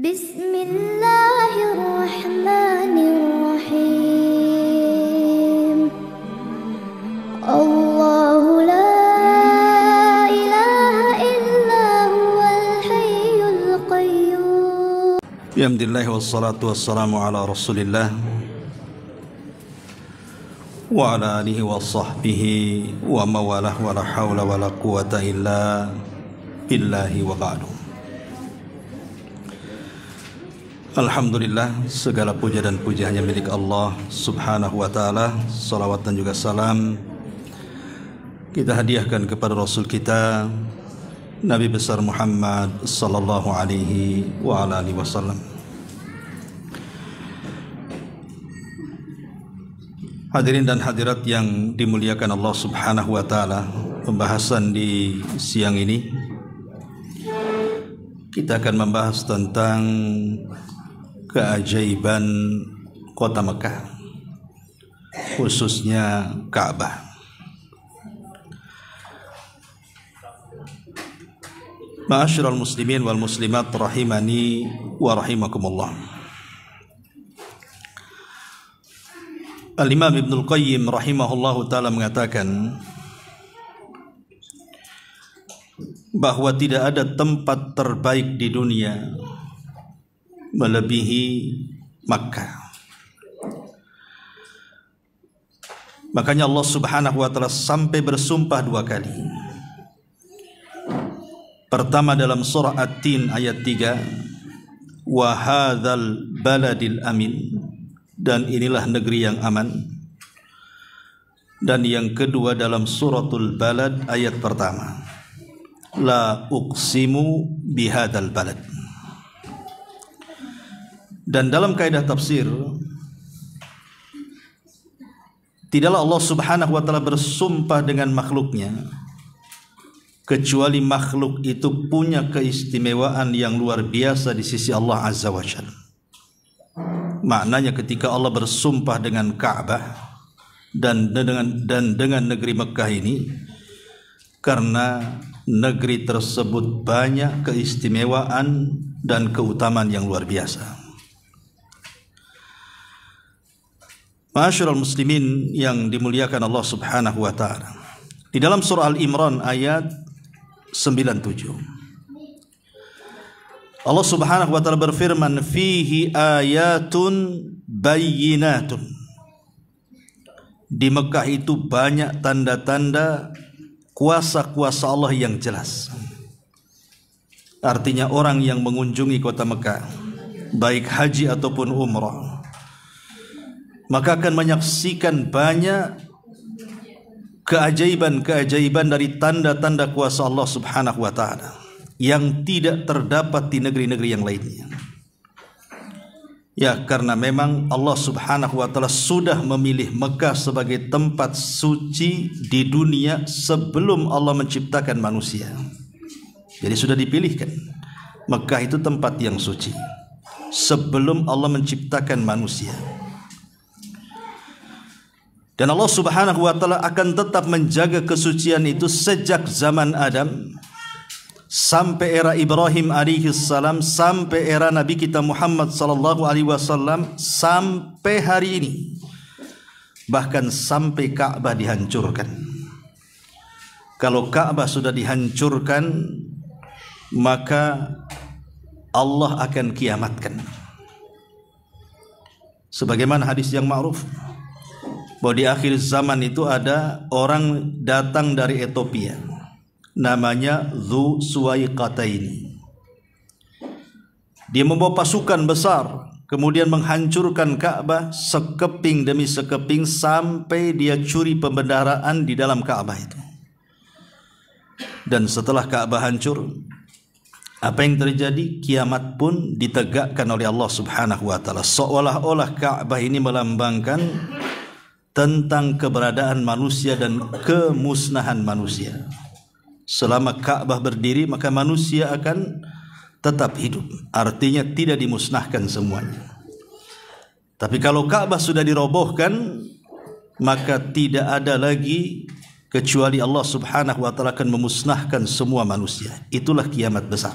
Bismillahirrahmanirrahim. Allahu la ilaha illa huwal hayyul qayyum. Alhamdulillah wassalatu wassalamu ala Rasulillah wa ala alihi wa sahbihi wa mawalah wa la hawla wa la quwata illa billahi wa ba'du. Alhamdulillah, segala puja dan puji hanya milik Allah subhanahu wa ta'ala. Salawat dan juga salam kita hadiahkan kepada Rasul kita Nabi besar Muhammad sallallahu alaihi wa ala alihi wasallam. Hadirin dan hadirat yang dimuliakan Allah subhanahu wa ta'ala, pembahasan di siang ini kita akan membahas tentang keajaiban kota Mekah, khususnya Ka'bah. Ma'asyiral muslimin wal muslimat rahimani wa rahimakumullah. Al-Imam Ibnul Qayyim rahimahullahu ta'ala mengatakan bahwa tidak ada tempat terbaik di dunia melebihi Makkah. Makanya Allah subhanahu wa ta'ala sampai bersumpah dua kali. Pertama dalam surah At-Tin ayat 3, wa hadzal baladil amin, dan inilah negeri yang aman. Dan yang kedua dalam suratul Balad ayat pertama, la uqsimu bihadzal balad. Dan dalam kaidah tafsir, tidaklah Allah subhanahu wa ta'ala bersumpah dengan makhluknya kecuali makhluk itu punya keistimewaan yang luar biasa di sisi Allah azza wa jalla. Maknanya ketika Allah bersumpah dengan Ka'bah dan dengan negeri Mekah ini, karena negeri tersebut banyak keistimewaan dan keutamaan yang luar biasa. Ma'asyiral muslimin yang dimuliakan Allah subhanahu wa ta'ala, di dalam surah Al-Imran ayat 97 Allah subhanahu wa ta'ala berfirman, fihi ayatun bayyinatun. Di Mekah itu banyak tanda-tanda kuasa-kuasa Allah yang jelas. Artinya orang yang mengunjungi kota Mekah, baik haji ataupun umrah, maka akan menyaksikan banyak keajaiban-keajaiban dari tanda-tanda kuasa Allah subhanahu wa ta'ala yang tidak terdapat di negeri-negeri yang lainnya. Ya, karena memang Allah subhanahu wa ta'ala sudah memilih Mekah sebagai tempat suci di dunia sebelum Allah menciptakan manusia. Jadi sudah dipilihkan Mekah itu tempat yang suci sebelum Allah menciptakan manusia. Dan Allah subhanahu wa ta'ala akan tetap menjaga kesucian itu sejak zaman Adam sampai era Ibrahim alaihi salam, sampai era Nabi kita Muhammad sallallahu alaihi wasallam, sampai hari ini. Bahkan sampai Ka'bah dihancurkan. Kalau Ka'bah sudah dihancurkan, maka Allah akan kiamatkan. Sebagaimana hadis yang ma'ruf, bahwa di akhir zaman itu ada orang datang dari Ethiopia, namanya Dzu Suwaiqataini. Dia membawa pasukan besar, kemudian menghancurkan Ka'bah sekeping demi sekeping sampai dia curi pembendaraan di dalam Ka'bah itu. Dan setelah Ka'bah hancur, apa yang terjadi? Kiamat pun ditegakkan oleh Allah subhanahu wa ta'ala. Seolah-olah Ka'bah ini melambangkan tentang keberadaan manusia dan kemusnahan manusia. Selama Ka'bah berdiri, maka manusia akan tetap hidup. Artinya tidak dimusnahkan semuanya. Tapi kalau Ka'bah sudah dirobohkan, maka tidak ada lagi kecuali Allah subhanahu wa ta'ala akan memusnahkan semua manusia. Itulah kiamat besar.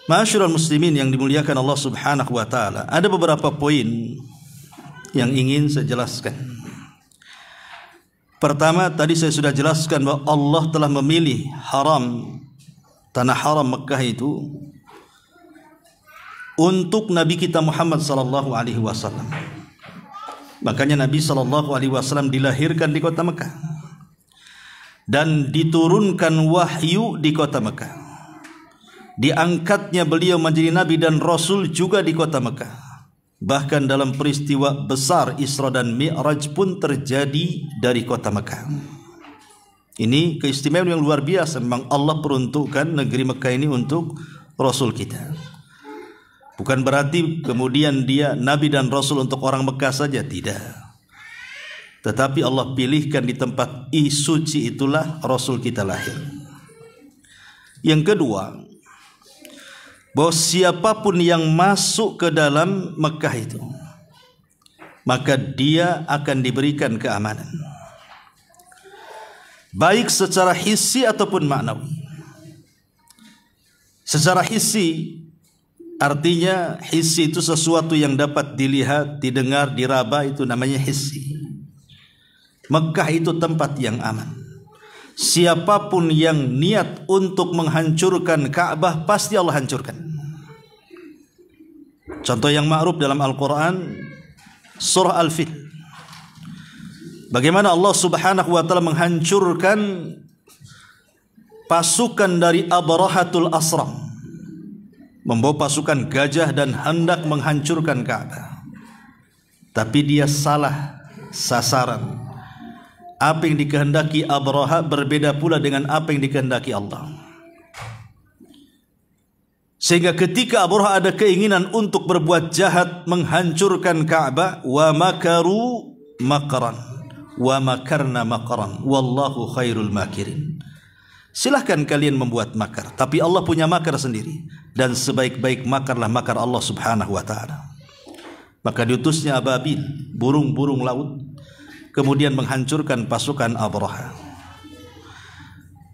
Ma'asyiral muslimin yang dimuliakan Allah Subhanahu wa taala, ada beberapa poin yang ingin saya jelaskan. Pertama, tadi saya sudah jelaskan bahwa Allah telah memilih tanah haram Mekah itu untuk Nabi kita Muhammad sallallahu alaihi wasallam. Makanya Nabi sallallahu alaihi wasallam dilahirkan di kota Mekah dan diturunkan wahyu di kota Mekah. Diangkatnya beliau menjadi nabi dan rasul juga di kota Mekah. Bahkan dalam peristiwa besar Isra dan Mi'raj pun terjadi dari kota Mekah. Ini keistimewaan yang luar biasa. Memang Allah peruntukkan negeri Mekah ini untuk rasul kita. Bukan berarti kemudian dia nabi dan rasul untuk orang Mekah saja, tidak. Tetapi Allah pilihkan di tempat suci itulah rasul kita lahir. Yang kedua, bahwa siapapun yang masuk ke dalam Mekah itu, maka dia akan diberikan keamanan, baik secara hissi ataupun maknawi. Secara hissi artinya, hissi itu sesuatu yang dapat dilihat, didengar, diraba, itu namanya hissi. Mekah itu tempat yang aman. Siapapun yang niat untuk menghancurkan Ka'bah, pasti Allah hancurkan. Contoh yang ma'ruf dalam Al-Quran, surah Al-Fil. Bagaimana Allah Subhanahu wa ta'ala menghancurkan pasukan dari Abrahatul Asram, membawa pasukan gajah dan hendak menghancurkan Ka'bah. Tapi dia salah sasaran. Apa yang dikehendaki Abraha berbeda pula dengan apa yang dikehendaki Allah. Sehingga ketika Abraha ada keinginan untuk berbuat jahat, menghancurkan Ka'bah, wa makaru makran wa makarna makran wallahu khairul makirin. Silahkan kalian membuat makar, tapi Allah punya makar sendiri, dan sebaik-baik makarlah makar Allah Subhanahu wa ta'ala. Maka diutusnya ababil, burung-burung laut, kemudian menghancurkan pasukan Abraha.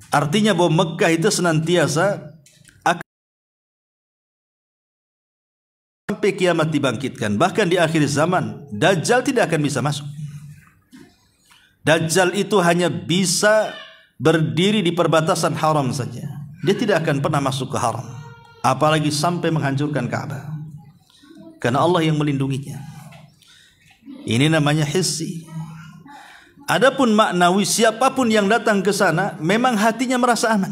Artinya bahwa Mekah itu senantiasa akan sampai kiamat dibangkitkan. Bahkan di akhir zaman, Dajjal tidak akan bisa masuk. Dajjal itu hanya bisa berdiri di perbatasan haram saja. Dia tidak akan pernah masuk ke haram, apalagi sampai menghancurkan Ka'bah, karena Allah yang melindunginya. Ini namanya hissi. Adapun maknawi, siapapun yang datang ke sana memang hatinya merasa aman.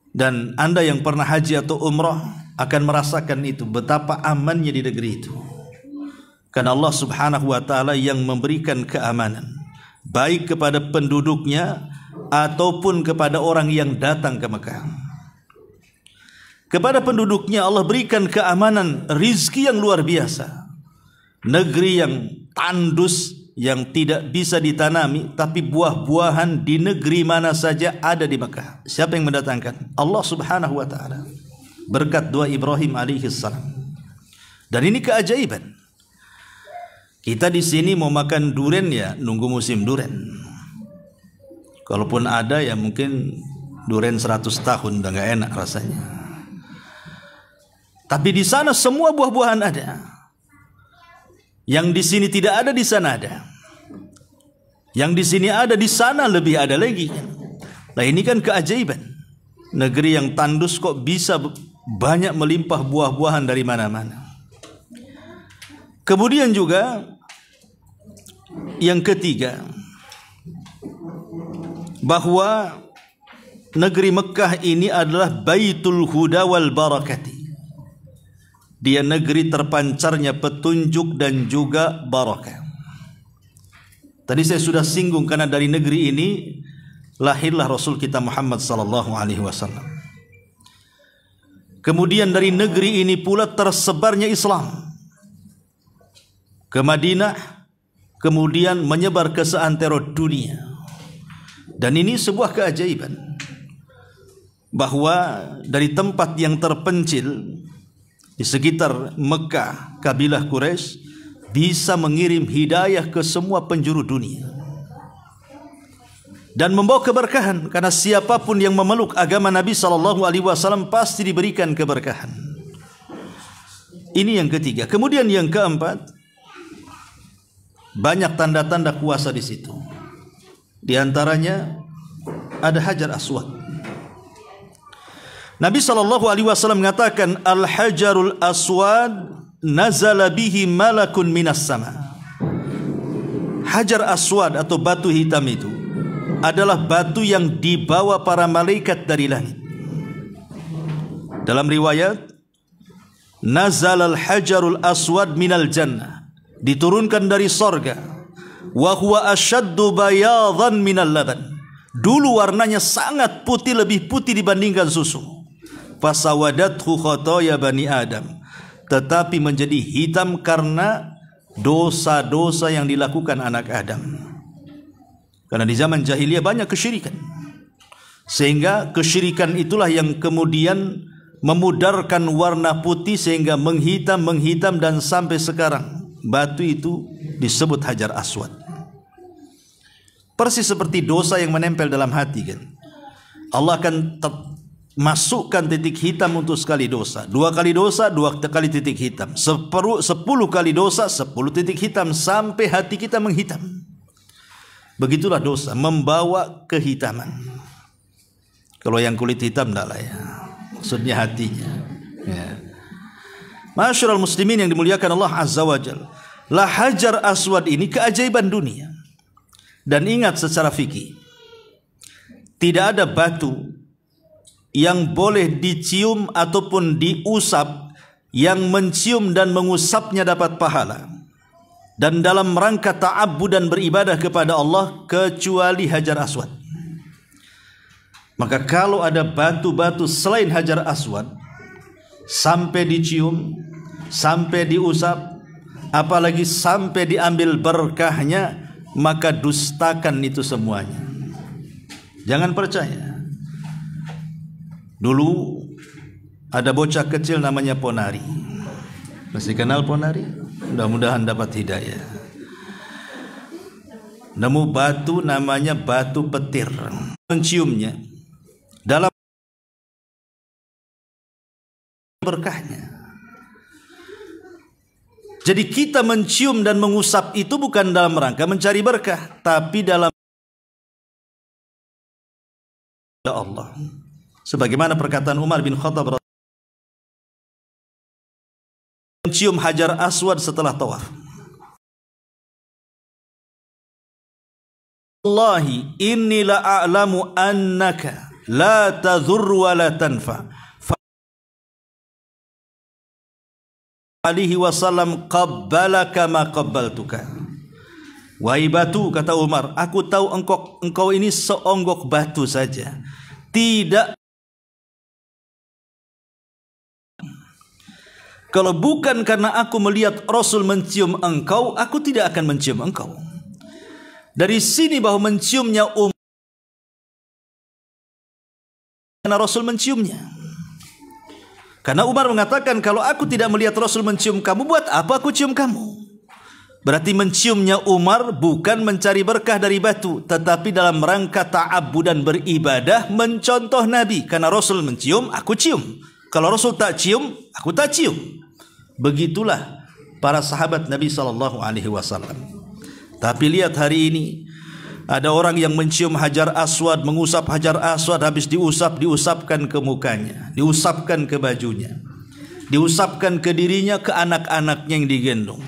Dan Anda yang pernah haji atau umrah akan merasakan itu, betapa amannya di negeri itu. Karena Allah Subhanahu wa ta'ala yang memberikan keamanan, baik kepada penduduknya ataupun kepada orang yang datang ke Mekah. Kepada penduduknya Allah berikan keamanan, rizki yang luar biasa. Negeri yang tandus, yang tidak bisa ditanami, tapi buah-buahan di negeri mana saja ada di Mekah. Siapa yang mendatangkan? Allah Subhanahu wa ta'ala, berkat doa Ibrahim alaihi salam. Dan ini keajaiban. Kita di sini mau makan durian ya nunggu musim durian. Kalaupun ada ya mungkin durian 100 tahun udah gak enak rasanya. Tapi di sana semua buah-buahan ada. Yang di sini tidak ada, di sana ada. Yang di sini ada, di sana lebih ada lagi. Nah, ini kan keajaiban. Negeri yang tandus kok bisa banyak melimpah buah-buahan dari mana-mana. Kemudian juga yang ketiga, bahwa negeri Mekah ini adalah Baitul Huda wal Barakati. Dia negeri terpancarnya petunjuk dan juga barakah. Tadi saya sudah singgung, karena dari negeri ini lahirlah Rasul kita Muhammad sallallahu alaihi wasallam. Kemudian dari negeri ini pula tersebarnya Islam ke Madinah, kemudian menyebar ke seantero dunia. Dan ini sebuah keajaiban, bahwa dari tempat yang terpencil di sekitar Mekah, kabilah Quraisy bisa mengirim hidayah ke semua penjuru dunia. dan membawa keberkahan, karena siapapun yang memeluk agama Nabi SAW pasti diberikan keberkahan. Ini yang ketiga. Kemudian yang keempat, banyak tanda-tanda kuasa di situ. Di antaranya ada Hajar Aswad. Nabi SAW mengatakan, Al-Hajarul Aswad nazala bihi malakun minas sama. Hajar Aswad atau batu hitam itu adalah batu yang dibawa para malaikat dari langit. Dalam riwayat, nazal al-hajarul aswad minal jannah, diturunkan dari sorga. Wa huwa ashaddu bayadan minal laban. Dulu warnanya sangat putih, lebih putih dibandingkan susu. Fasawadathu khotoya bani Adam. Tetapi menjadi hitam karena dosa-dosa yang dilakukan anak Adam. Karena di zaman jahiliyah banyak kesyirikan, sehingga kesyirikan itulah yang kemudian memudarkan warna putih sehingga menghitam dan sampai sekarang batu itu disebut Hajar Aswad. Persis seperti dosa yang menempel dalam hati kan. Allah akan masukkan titik hitam untuk sekali dosa, 2 kali dosa, 2 kali titik hitam, 10 kali dosa, 10 titik hitam, sampai hati kita menghitam. Begitulah dosa, membawa kehitaman. Kalau yang kulit hitam enggak lah ya, maksudnya hatinya ya. Ma'asyiral muslimin yang dimuliakan Allah Azza wa Jalla, la Hajar Aswad ini keajaiban dunia. Dan ingat secara fikih, tidak ada batu yang boleh dicium ataupun diusap yang mencium dan mengusapnya dapat pahala, dan dalam rangka ta'abbud dan beribadah kepada Allah, kecuali Hajar Aswad. Maka kalau ada batu-batu selain Hajar Aswad sampai dicium, sampai diusap, apalagi sampai diambil berkahnya, maka dustakan itu semuanya. Jangan percaya. Dulu ada bocah kecil namanya Ponari. Masih kenal Ponari? Mudah-mudahan dapat hidayah. Nemu batu namanya batu petir. Menciumnya dalam berkahnya. Jadi kita mencium dan mengusap itu bukan dalam rangka mencari berkah, tapi dalam Allah. Sebagaimana perkataan Umar bin Khattab, mencium Hajar Aswad setelah tawaf. Wallahi inni la a'lamu annaka la tadhurru wa la tanfa. Alaihi wasallam qabbalaka ma qabbaltuka. Wahai batu, kata Umar, aku tahu engkau ini seonggok batu saja, tidak. Kalau bukan karena aku melihat Rasul mencium engkau, aku tidak akan mencium engkau. Dari sini bahwa menciumnya karena Rasul menciumnya. Karena Umar mengatakan, kalau aku tidak melihat Rasul mencium kamu, buat apa aku cium kamu? Berarti menciumnya Umar bukan mencari berkah dari batu, tetapi dalam rangka ta'abbud dan beribadah, mencontoh Nabi. Karena Rasul mencium, aku cium. Kalau Rasul tak cium, aku tak cium. Begitulah para sahabat Nabi SAW. Tapi lihat hari ini, ada orang yang mencium Hajar Aswad, mengusap Hajar Aswad, habis diusapkan ke mukanya, diusapkan ke bajunya, diusapkan ke dirinya, ke anak-anaknya yang digendong.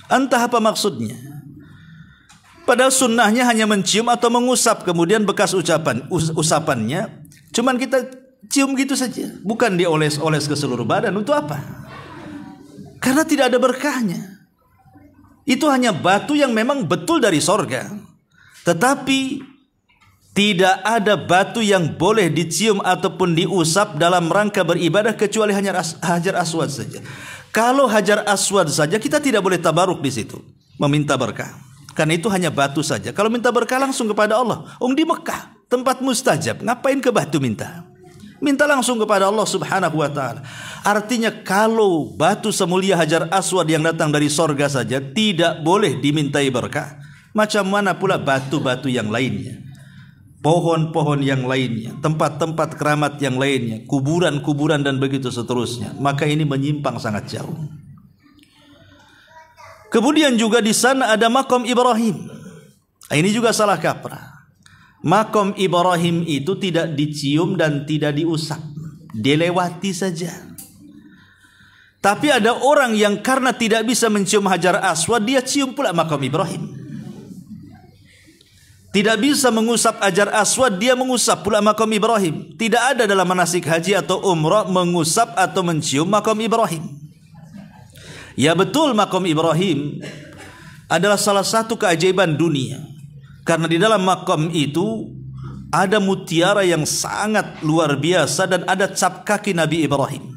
Entah apa maksudnya. Padahal sunnahnya hanya mencium atau mengusap, kemudian bekas usapannya cuman kita cium gitu saja, bukan dioles-oles ke seluruh badan. Untuk apa? Karena tidak ada berkahnya. Itu hanya batu yang memang betul dari sorga, tetapi tidak ada batu yang boleh dicium ataupun diusap dalam rangka beribadah kecuali hanya Hajar Aswad saja. Kalau Hajar Aswad saja kita tidak boleh tabaruk di situ, meminta berkah. Karena itu hanya batu saja. Kalau minta berkah langsung kepada Allah. Di Mekah, tempat mustajab, ngapain ke batu minta? Minta langsung kepada Allah Subhanahu wa ta'ala. Artinya kalau batu semulia Hajar Aswad yang datang dari sorga saja tidak boleh dimintai berkah, macam mana pula batu-batu yang lainnya? pohon-pohon yang lainnya, tempat-tempat keramat yang lainnya, kuburan-kuburan dan begitu seterusnya, maka ini menyimpang sangat jauh. Kemudian juga di sana ada makam Ibrahim. Ini juga salah kaprah. Makam Ibrahim itu tidak dicium dan tidak diusap, dilewati saja. Tapi ada orang yang karena tidak bisa mencium Hajar Aswad, dia cium pula makam Ibrahim. Tidak bisa mengusap Hajar Aswad, dia mengusap pula makam Ibrahim. Tidak ada dalam manasik haji atau umrah mengusap atau mencium makam Ibrahim. Ya betul, makam Ibrahim adalah salah satu keajaiban dunia. Karena di dalam makam itu ada mutiara yang sangat luar biasa dan ada cap kaki Nabi Ibrahim.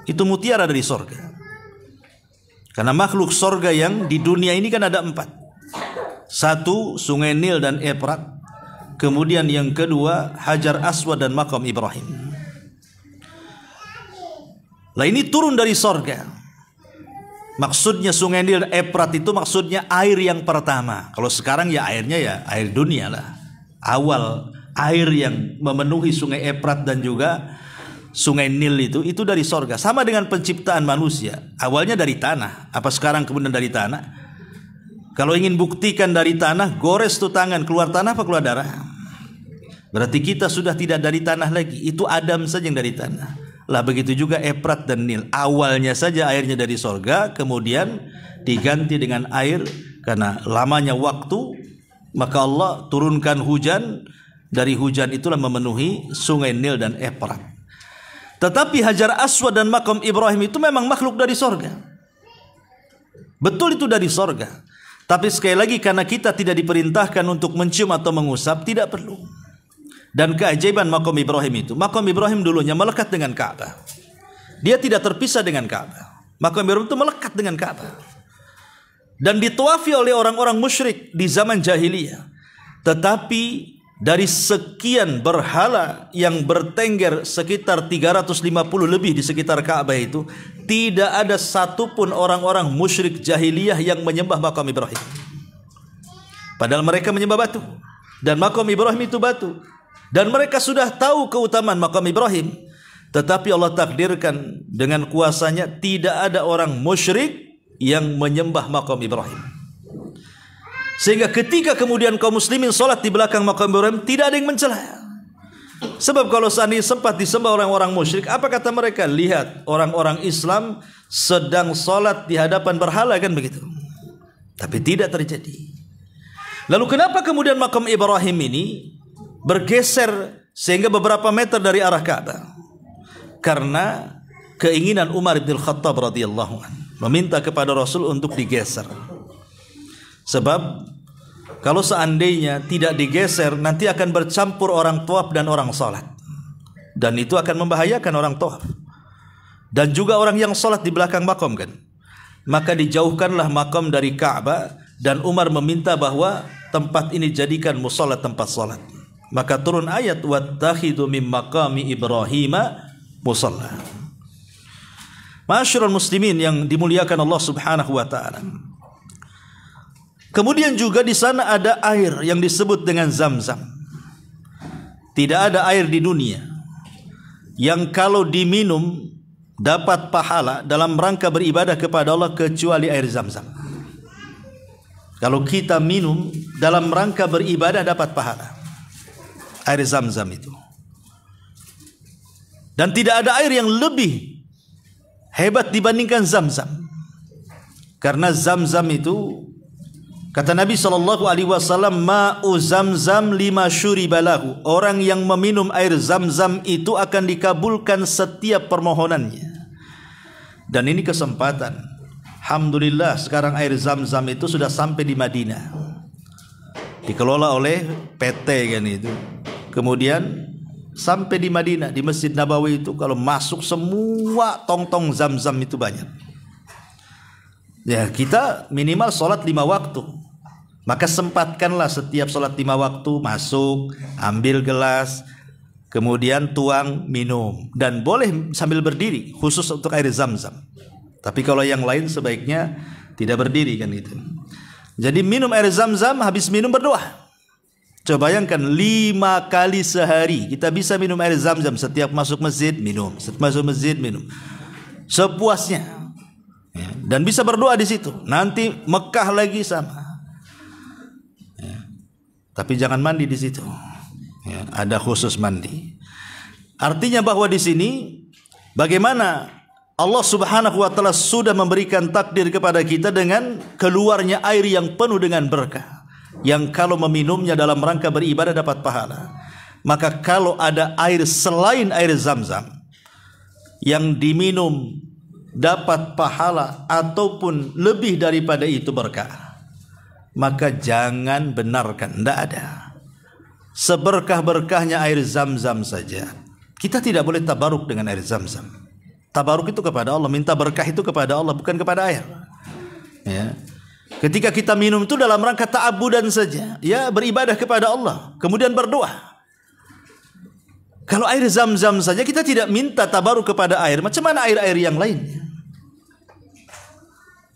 Itu mutiara dari sorga. Karena makhluk sorga yang di dunia ini kan ada 4. 1, Sungai Nil dan Efrat. Kemudian yang kedua, Hajar Aswad dan makam Ibrahim. Lah ini turun dari sorga. Maksudnya Sungai Nil dan Efrat itu maksudnya air yang pertama. Kalau sekarang ya airnya ya air dunia lah. Awal air yang memenuhi Sungai Efrat dan juga Sungai Nil itu dari sorga. Sama dengan penciptaan manusia. Awalnya dari tanah. Apa sekarang kemudian dari tanah? Kalau ingin buktikan dari tanah, gores tuh tangan, keluar tanah apa keluar darah? Berarti kita sudah tidak dari tanah lagi. Itu Adam saja yang dari tanah. Lah begitu juga Efrat dan Nil. Awalnya saja airnya dari sorga, kemudian diganti dengan air. Karena lamanya waktu, maka Allah turunkan hujan. Dari hujan itulah memenuhi Sungai Nil dan Efrat. Tetapi Hajar Aswad dan makam Ibrahim itu memang makhluk dari sorga. Betul itu dari sorga. Tapi sekali lagi karena kita tidak diperintahkan untuk mencium atau mengusap, tidak perlu. Dan keajaiban makam Ibrahim itu, makam Ibrahim dulunya melekat dengan Ka'bah. Dia tidak terpisah dengan Ka'bah. Makam Ibrahim itu melekat dengan Ka'bah. Dan ditawafi oleh orang-orang musyrik di zaman jahiliyah. Tetapi dari sekian berhala yang bertengger sekitar 350 lebih di sekitar Ka'bah itu, tidak ada satupun orang-orang musyrik jahiliyah yang menyembah makam Ibrahim. Padahal mereka menyembah batu. Dan makam Ibrahim itu batu. Dan mereka sudah tahu keutamaan makam Ibrahim. Tetapi Allah takdirkan dengan kuasanya tidak ada orang musyrik yang menyembah makam Ibrahim. Sehingga ketika kemudian kaum muslimin sholat di belakang makam Ibrahim, tidak ada yang mencela. Sebab kalau seandainya sempat disembah orang-orang musyrik, apa kata mereka? Lihat, orang-orang Islam sedang sholat di hadapan berhala, kan begitu. Tapi tidak terjadi. Lalu kenapa kemudian makam Ibrahim ini bergeser sehingga beberapa meter dari arah Ka'bah? Karena keinginan Umar bin Khattab radhiyallahu anhu meminta kepada Rasul untuk digeser. Sebab kalau seandainya tidak digeser, nanti akan bercampur orang tawaf dan orang salat. Dan itu akan membahayakan orang tawaf. Dan juga orang yang salat di belakang makam kan. Maka dijauhkanlah makam dari Ka'bah. Dan Umar meminta bahwa tempat ini jadikan musalla tempat salat. Maka turun ayat wattakhidhu min maqami Ibrahima musalla. Ma'asyiral muslimin yang dimuliakan Allah Subhanahu wa taala. Kemudian juga di sana ada air yang disebut dengan Zam-Zam. Tidak ada air di dunia yang kalau diminum dapat pahala dalam rangka beribadah kepada Allah kecuali air Zam-Zam. Kalau kita minum dalam rangka beribadah dapat pahala, air Zam-Zam itu. Dan tidak ada air yang lebih hebat dibandingkan Zam-Zam. Karena Zam-Zam itu, kata Nabi SAW, ma'u Zam-Zam lima syuribalahu. Orang yang meminum air Zam-Zam itu akan dikabulkan setiap permohonannya. Dan ini kesempatan. Alhamdulillah sekarang air Zam-Zam itu sudah sampai di Madinah. Dikelola oleh PT kan itu. Kemudian sampai di Madinah, di Masjid Nabawi itu kalau masuk semua tong-tong Zam-Zam itu banyak. Ya kita minimal sholat 5 waktu. Maka sempatkanlah setiap sholat 5 waktu masuk, ambil gelas, kemudian tuang, minum. Dan boleh sambil berdiri, khusus untuk air Zam-Zam. Tapi kalau yang lain sebaiknya tidak berdiri kan gitu. Jadi minum air Zam-Zam, habis minum berdoa. Coba bayangkan 5 kali sehari kita bisa minum air Zam-Zam. Setiap masuk masjid minum, setiap masuk masjid minum, sepuasnya. Ya, dan bisa berdoa di situ. Nanti Mekah lagi sama. Ya, tapi jangan mandi di situ. Ya, ada khusus mandi. Artinya bahwa di sini bagaimana Allah Subhanahu wa taala sudah memberikan takdir kepada kita dengan keluarnya air yang penuh dengan berkah, yang kalau meminumnya dalam rangka beribadah dapat pahala. Maka kalau ada air selain air Zam-Zam yang diminum dapat pahala ataupun lebih daripada itu berkah, maka jangan benarkan. Tidak ada. Seberkah-berkahnya air Zam-Zam saja, kita tidak boleh tabaruk dengan air Zam-Zam. Tabaruk itu kepada Allah, minta berkah itu kepada Allah, bukan kepada air. Ya. Ketika kita minum itu dalam rangka ta'abudan saja, ya, beribadah kepada Allah, kemudian berdoa. Kalau air Zam-Zam saja kita tidak minta tabaruk kepada air, macam mana air-air yang lainnya?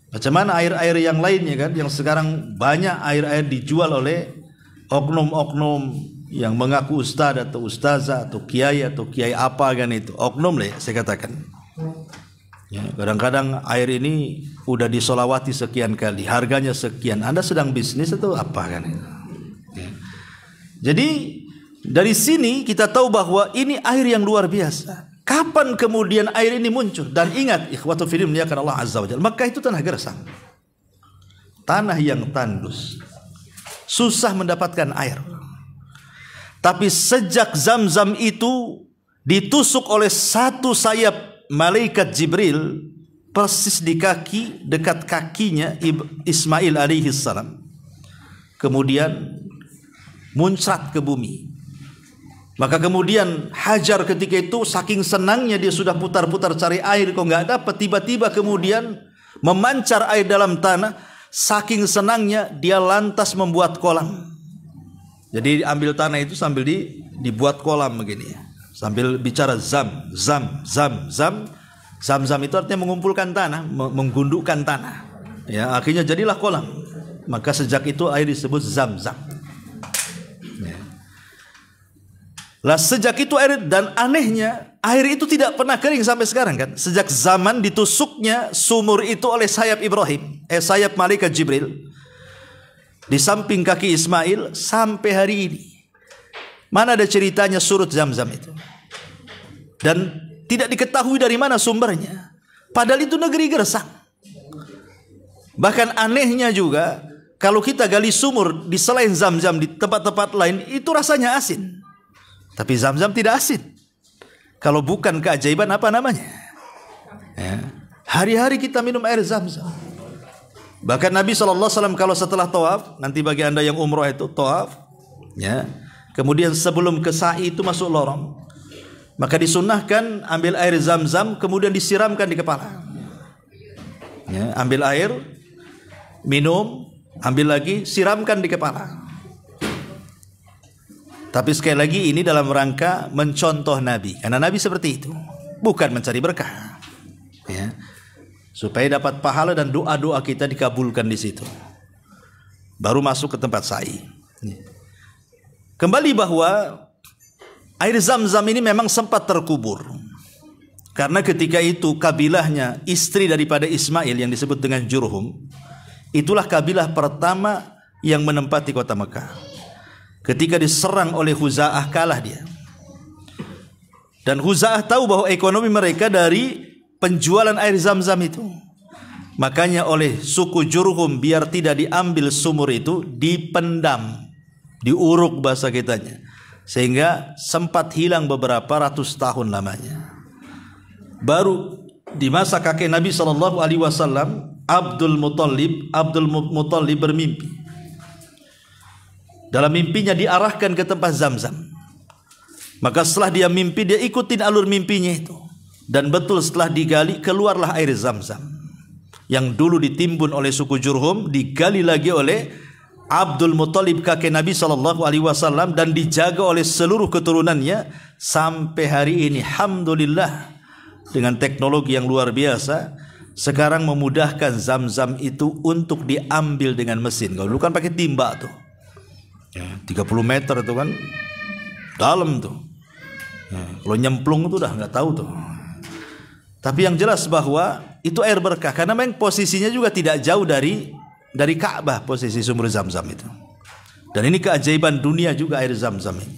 Macam mana air-air yang lainnya kan? Yang sekarang banyak air-air dijual oleh oknum-oknum yang mengaku ustaz atau ustazah atau kiai apa kan itu. Oknum lah ya, saya katakan. Ya, kadang-kadang air ini udah disolawati sekian kali, harganya sekian. Anda sedang bisnis atau apa kan itu? Ya. Jadi dari sini kita tahu bahwa ini air yang luar biasa. Kapan kemudian air ini muncul? Dan ingat, ikhwatu fillah muliakan Allah Azza wa Jalla, Makkah itu tanah gersang, tanah yang tandus, susah mendapatkan air. Tapi sejak Zam-Zam itu ditusuk oleh satu sayap malaikat Jibril persis di kaki, dekat kakinya Ismail alaihi salam, kemudian muncrat ke bumi. Maka kemudian Hajar ketika itu saking senangnya dia sudah putar-putar cari air kok nggak dapat, tiba-tiba kemudian memancar air dalam tanah. Saking senangnya dia lantas membuat kolam. Jadi ambil tanah itu sambil dibuat kolam begini, sambil bicara zam, zam, zam, zam. Zam-zam itu artinya mengumpulkan tanah, menggundukkan tanah. Ya, akhirnya jadilah kolam. Maka sejak itu air disebut Zam-Zam. Lah sejak itu air, dan anehnya air itu tidak pernah kering sampai sekarang kan. Sejak zaman ditusuknya sumur itu oleh sayap Ibrahim, sayap malaikat Jibril di samping kaki Ismail sampai hari ini. Mana ada ceritanya surut Zam-Zam itu. Dan tidak diketahui dari mana sumbernya. Padahal itu negeri gersang. Bahkan anehnya juga, kalau kita gali sumur di selain Zam-Zam di tempat-tempat lain itu rasanya asin. Tapi Zam-Zam tidak asin. Kalau bukan keajaiban apa namanya? Ya. Hari-hari kita minum air Zam-Zam. Bahkan Nabi SAW kalau setelah tawaf, nanti bagi anda yang umroh itu tawaf, ya, kemudian sebelum ke sa'i itu masuk lorong, maka disunnahkan ambil air Zam-Zam kemudian disiramkan di kepala. Ya, ambil air, minum, ambil lagi, siramkan di kepala. Tapi sekali lagi ini dalam rangka mencontoh Nabi, karena Nabi seperti itu, bukan mencari berkah, ya, supaya dapat pahala dan doa-doa kita dikabulkan di situ. Baru masuk ke tempat sa'i. Kembali bahwa air Zam-Zam ini memang sempat terkubur, karena ketika itu kabilahnya istri daripada Ismail yang disebut dengan Jurhum, itulah kabilah pertama yang menempati kota Mekah. Ketika diserang oleh Huza'ah, kalah dia. Dan Huza'ah tahu bahwa ekonomi mereka dari penjualan air Zam-Zam itu. Makanya oleh suku Jurhum, biar tidak diambil sumur itu, dipendam, diuruk bahasa kitanya, sehingga sempat hilang beberapa ratus tahun lamanya. Baru di masa kakek Nabi SAW, Abdul Muttalib bermimpi. Dalam mimpinya diarahkan ke tempat Zam-Zam. Maka setelah dia mimpi, dia ikutin alur mimpinya itu. Dan betul setelah digali, keluarlah air Zam-Zam. Yang dulu ditimbun oleh suku Jurhum, digali lagi oleh Abdul Muttalib kakek Nabi SAW, dan dijaga oleh seluruh keturunannya sampai hari ini. Alhamdulillah, dengan teknologi yang luar biasa, sekarang memudahkan Zam-Zam itu untuk diambil dengan mesin. Kalau dulu kan pakai timba tuh. Ya, 30 meter itu kan dalam tuh. Ya, kalau nyemplung itu udah nggak tahu tuh. Tapi yang jelas bahwa itu air berkah karena memang posisinya juga tidak jauh dari Ka'bah, posisi sumur Zam-Zam itu. Dan ini keajaiban dunia juga air Zam-Zam ini.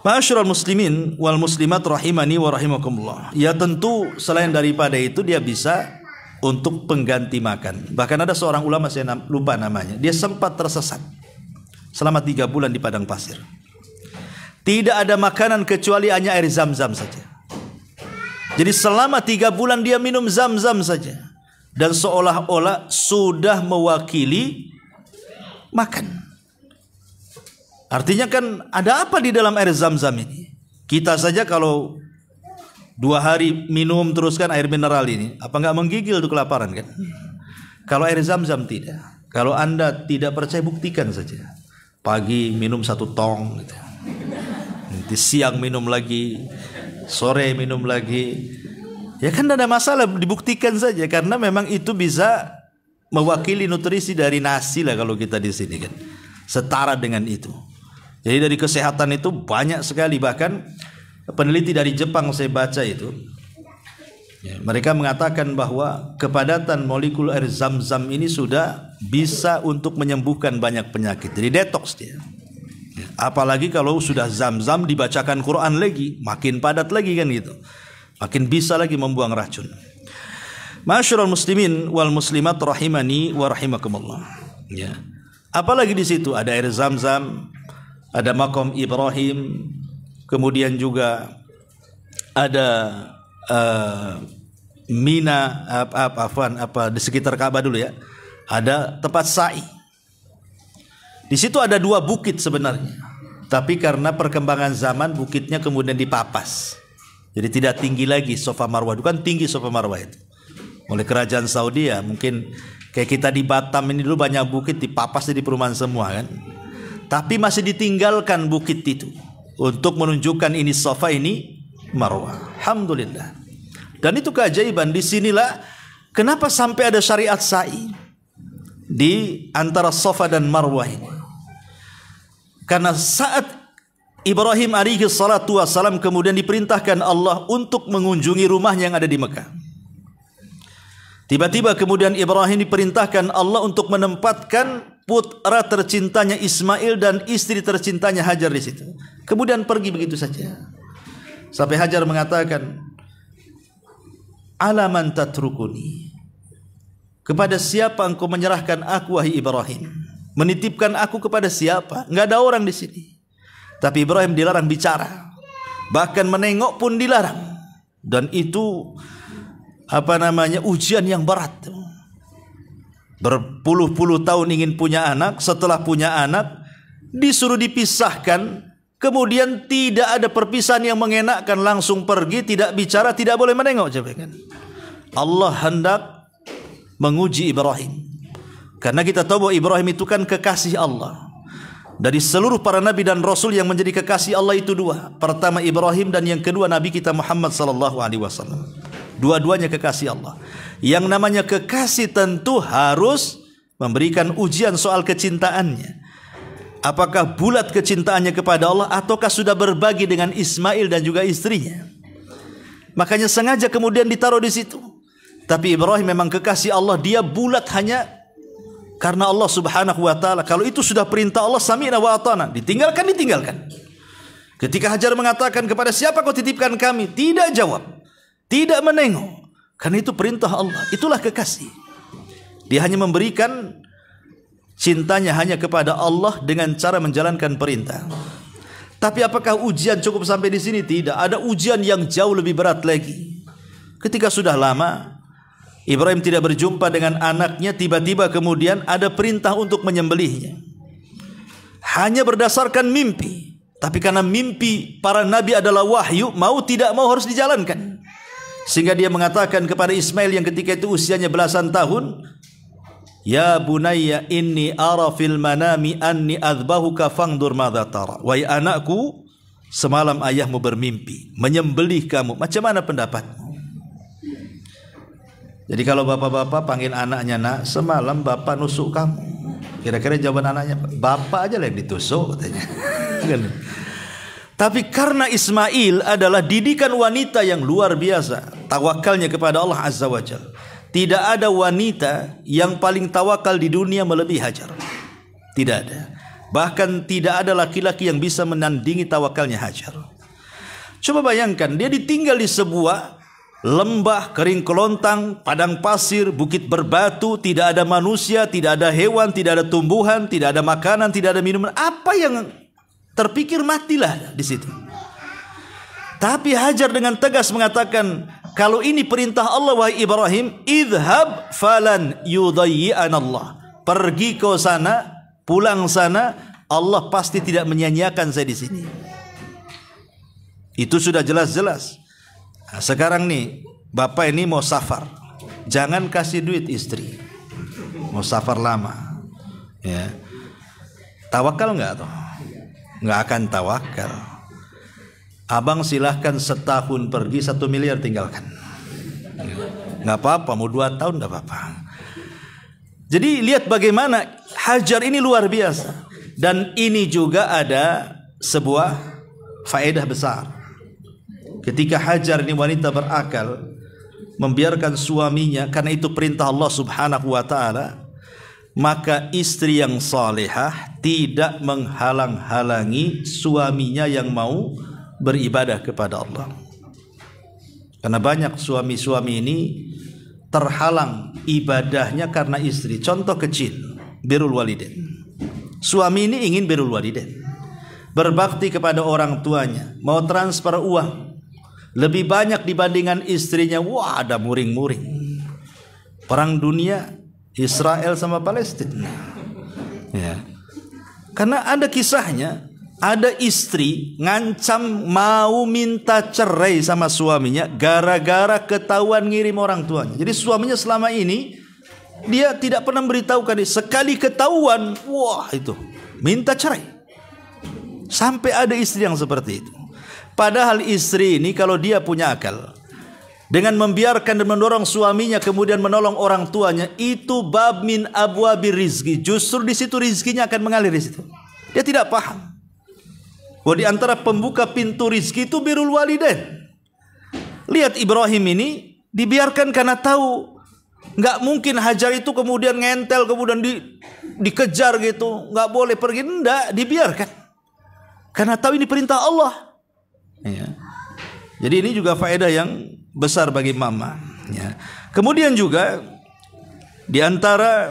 Ma'asyiral muslimin wal muslimat rahimani wa rahimakumullah. Ya tentu selain daripada itu dia bisa untuk pengganti makan. Bahkan ada seorang ulama, saya lupa namanya, dia sempat tersesat selama 3 bulan di padang pasir. Tidak ada makanan kecuali hanya air Zam-Zam saja. Jadi selama 3 bulan dia minum Zam-Zam saja. Dan seolah-olah sudah mewakili makan. Artinya kan ada apa di dalam air Zam-Zam ini? Kita saja kalau 2 hari minum terus kan air mineral ini, apa nggak menggigil tuh kelaparan kan? Kalau air Zam-Zam tidak. Kalau Anda tidak percaya buktikan saja. Pagi minum 1 tong gitu. Nanti siang minum lagi, sore minum lagi. Ya kan tidak ada masalah, dibuktikan saja karena memang itu bisa mewakili nutrisi dari nasi lah kalau kita di sini kan. Setara dengan itu. Jadi dari kesehatan itu banyak sekali, bahkan peneliti dari Jepang saya baca itu ya, mereka mengatakan bahwa kepadatan molekul air Zam-Zam ini sudah bisa untuk menyembuhkan banyak penyakit. Jadi detox dia. Ya, apalagi kalau sudah Zam-Zam dibacakan Quran lagi, makin padat lagi kan gitu. Makin bisa lagi membuang racun. Ma'asyiral muslimin wal muslimat rahimani wa rahimakumullah. Ya. Apalagi di situ ada air Zam-Zam, ada makom Ibrahim, kemudian juga ada Mina di sekitar Ka'bah dulu ya. Ada tempat sa'i. Di situ ada 2 bukit sebenarnya. Tapi karena perkembangan zaman bukitnya kemudian dipapas. Jadi tidak tinggi lagi Safa Marwah. Itu kan tinggi Safa Marwah itu. Oleh kerajaan Saudi ya, mungkin kayak kita di Batam ini dulu banyak bukit dipapas di perumahan semua kan. Tapi masih ditinggalkan bukit itu untuk menunjukkan ini Safa, ini Marwah. Alhamdulillah. Dan itu keajaiban. Disinilah kenapa sampai ada syariat sa'i di antara Safa dan Marwah ini. Karena saat Ibrahim alaihi salatu wassalam kemudian diperintahkan Allah untuk mengunjungi rumahnya yang ada di Mekah. Tiba-tiba kemudian Ibrahim diperintahkan Allah untuk menempatkan putra tercintanya Ismail dan istri tercintanya Hajar di situ. Kemudian pergi begitu saja. Sampai Hajar mengatakan, "Ala man tatrukuni?" Kepada siapa engkau menyerahkan aku wahai Ibrahim? Menitipkan aku kepada siapa? Enggak ada orang di sini. Tapi Ibrahim dilarang bicara. Bahkan menengok pun dilarang. Dan itu ujian yang berat. Berpuluh-puluh tahun ingin punya anak, setelah punya anak disuruh dipisahkan, kemudian tidak ada perpisahan yang mengenakkan, langsung pergi, tidak bicara, tidak boleh menengok. Coba kan. Allah hendak menguji Ibrahim. Karena kita tahu bahwa Ibrahim itu kan kekasih Allah. Dari seluruh para nabi dan rasul yang menjadi kekasih Allah itu 2. Pertama Ibrahim dan yang kedua Nabi kita Muhammad sallallahu alaihi wasallam. Dua-duanya kekasih Allah. Yang namanya kekasih tentu harus memberikan ujian soal kecintaannya. Apakah bulat kecintaannya kepada Allah ataukah sudah berbagi dengan Ismail dan juga istrinya. Makanya sengaja kemudian ditaruh di situ. Tapi Ibrahim memang kekasih Allah, dia bulat hanya karena Allah subhanahu wa ta'ala. Kalau itu sudah perintah Allah, sami'na wa ata'na, ditinggalkan. Ketika Hajar mengatakan, kepada siapa kau titipkan kami? Tidak jawab, tidak menengok. Karena itu perintah Allah. Itulah kekasih. Dia hanya memberikan cintanya hanya kepada Allah dengan cara menjalankan perintah. Tapi apakah ujian cukup sampai di sini? Tidak. Ada ujian yang jauh lebih berat lagi. Ketika sudah lama Ibrahim tidak berjumpa dengan anaknya, tiba-tiba kemudian ada perintah untuk menyembelihnya. Hanya berdasarkan mimpi. Tapi karena mimpi para nabi adalah wahyu, mau tidak mau harus dijalankan. Sehingga dia mengatakan kepada Ismail yang ketika itu usianya belasan tahun, "Ya bunayya inni ara fil manami anni adzbahuka fangdur madza tara." Wahai anakku, semalam ayahmu bermimpi menyembelih kamu. Macam mana pendapatmu? Jadi kalau bapak-bapak panggil anaknya, "Nak, semalam bapak nusuk kamu." Kira-kira jawaban anaknya, bapak aja lah yang ditusuk katanya. Tapi karena Ismail adalah didikan wanita yang luar biasa, tawakalnya kepada Allah Azza wa Jalla. Tidak ada wanita yang paling tawakal di dunia melebihi Hajar. Tidak ada. Bahkan tidak ada laki-laki yang bisa menandingi tawakalnya Hajar. Coba bayangkan, dia ditinggal di sebuah lembah kering kelontang, padang pasir, bukit berbatu, tidak ada manusia, tidak ada hewan, tidak ada tumbuhan, tidak ada makanan, tidak ada minuman. Apa yang terpikir? Matilah di situ. Tapi Hajar dengan tegas mengatakan, kalau ini perintah Allah wahai Ibrahim, idhab falan yudayyi'an Allah. Pergi ke sana, pulang sana, Allah pasti tidak menyanyiakan saya di sini. Itu sudah jelas-jelas. Nah, sekarang nih, bapak ini mau safar, jangan kasih duit istri. Mau safar lama, ya. Tawakal nggak tuh? Nggak akan tawakal. Abang silahkan setahun pergi 1 miliar tinggalkan. Nggak apa-apa, mau 2 tahun nggak apa-apa. Jadi lihat bagaimana Hajar ini luar biasa. Dan ini juga ada sebuah faedah besar. Ketika Hajar ini wanita berakal, membiarkan suaminya karena itu perintah Allah Subhanahu wa taala, maka istri yang salehah tidak menghalang-halangi suaminya yang mau beribadah kepada Allah. Karena banyak suami-suami ini terhalang ibadahnya karena istri. Contoh kecil, birrul walidain. Suami ini ingin birrul walidain, berbakti kepada orang tuanya, mau transfer uang lebih banyak dibandingkan istrinya. Wah, ada muring-muring. Perang dunia Israel sama Palestina. Ya. Karena ada kisahnya, ada istri ngancam mau minta cerai sama suaminya gara-gara ketahuan ngirim orang tuanya. Jadi suaminya selama ini dia tidak pernah memberitahukan, sekali ketahuan, wah itu minta cerai. Sampai ada istri yang seperti itu. Padahal istri ini kalau dia punya akal, dengan membiarkan dan mendorong suaminya kemudian menolong orang tuanya, itu bab min abwabir rizki. Justru di situ rizkinya akan mengalir di situ. Dia tidak paham bahwa di antara pembuka pintu rizki itu birrul walidain. Lihat Ibrahim ini dibiarkan karena tahu nggak mungkin Hajar itu kemudian ngentel, kemudian dikejar gitu, nggak boleh pergi, enggak, dibiarkan karena tahu ini perintah Allah. Ya. Jadi ini juga faedah yang besar bagi mama. Ya. Kemudian juga di antara